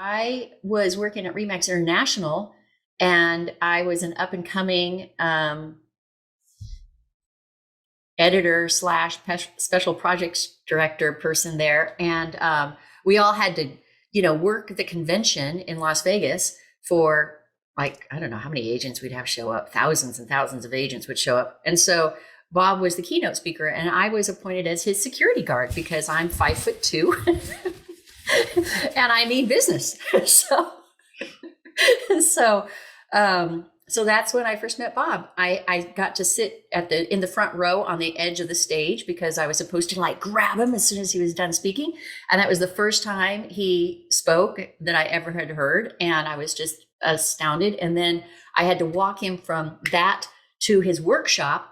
I was working at Remax International, and I was an up and coming editor slash special projects director person there. And we all had to, work the convention in Las Vegas for, like, I don't know how many agents we'd have show up. Thousands and thousands of agents would show up. And so Bob was the keynote speaker, and I was appointed as his security guard because I'm 5'2" and I mean business. So, so that's when I first met Bob. I got to sit in the front row on the edge of the stage because I was supposed to, like, grab him as soon as he was done speaking. And that was the first time he spoke that I ever had heard. And I was just astounded. And then I had to walk him from that to his workshop.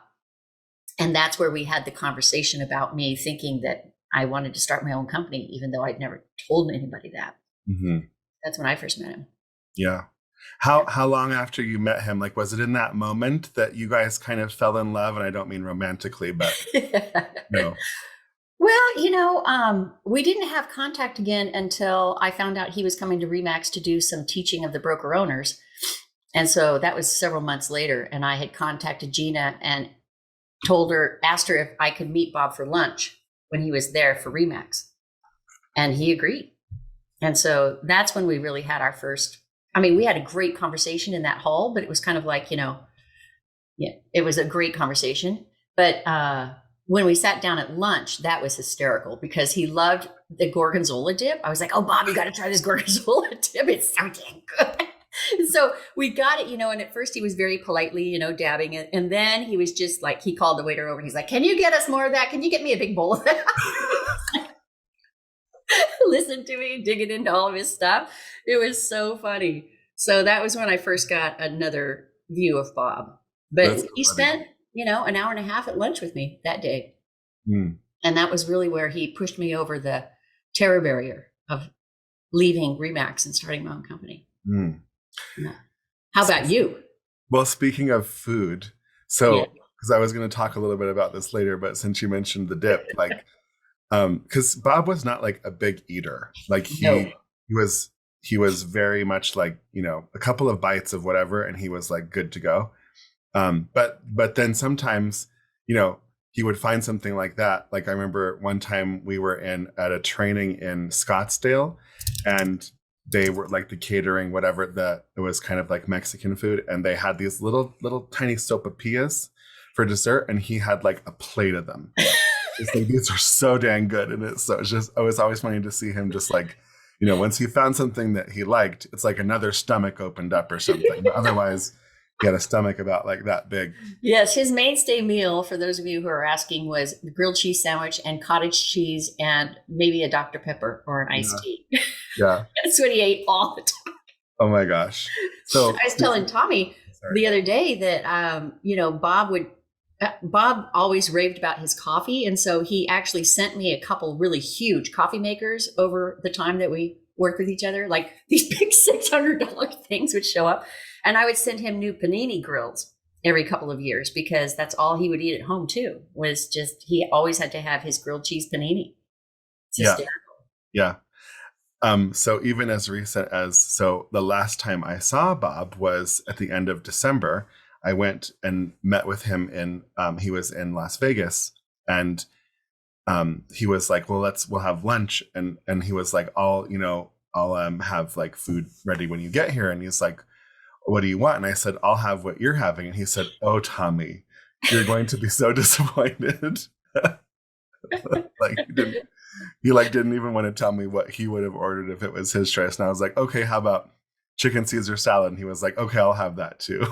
And that's where we had the conversation about me thinking that I wanted to start my own company, even though I'd never told anybody that. Mm-hmm. That's when I first met him. Yeah. How long after you met him, like, was it in that moment that you guys kind of fell in love? And I don't mean romantically, but no. Well, we didn't have contact again until I found out he was coming to Remax to do some teaching of the broker owners. And so that was several months later. And I had contacted Gina and asked her if I could meet Bob for lunch when he was there for Remax. And he agreed. And so that's when we really had our first, we had a great conversation in that hall, but it was kind of like, it was a great conversation. But when we sat down at lunch, that was hysterical because he loved the gorgonzola dip. I was like, oh, Bob, you got to try this gorgonzola dip. It's so dang good. So we got it, and at first he was very politely, dabbing it. And then he was just like, he called the waiter over and he's like, can you get us more of that? Can you get me a big bowl of that? Listen to me digging into all of his stuff. It was so funny. So that was when I first got another view of Bob. But he spent, an hour and a half at lunch with me that day. Mm. And that was really where he pushed me over the terror barrier of leaving Remax and starting my own company. Mm. Yeah. How about you? Well, speaking of food, because I was going to talk a little bit about this later, but since you mentioned the dip, like, because Bob was not like a big eater. Like he was very much like, a couple of bites of whatever, and he was like good to go. But then sometimes, he would find something like that. Like I remember one time we were at a training in Scottsdale, and they were like the catering, whatever, it was kind of like Mexican food. And they had these little tiny sopapillas for dessert. And he had like a plate of them. It's like, these are so dang good. And it was always funny to see him just like, once he found something that he liked, it's like another stomach opened up or something. But otherwise, he had a stomach about like that big. Yes, his mainstay meal, for those of you who are asking, was the grilled cheese sandwich and cottage cheese and maybe a Dr. Pepper or an iced tea. Yeah. That's what he ate all the time. Oh my gosh. So I was telling Tommy the other day that, Bob always raved about his coffee. And so he actually sent me a couple really huge coffee makers over the time that we worked with each other. Like these big $600 things would show up. And I would send him new panini grills every couple of years because that's all he would eat at home too, was just, he always had to have his grilled cheese panini. It's hysterical. Yeah. So even as recent as, the last time I saw Bob was at the end of December. I went and met with him he was in Las Vegas, and he was like, well, we'll have lunch. And he was like, I'll have like food ready when you get here. And he's like, what do you want? And I said, I'll have what you're having. And he said, oh, Tommy, you're going to be so disappointed. Like he didn't even want to tell me what he would have ordered if it was his choice. And I was like, okay, how about chicken Caesar salad? And he was like, okay, I'll have that too.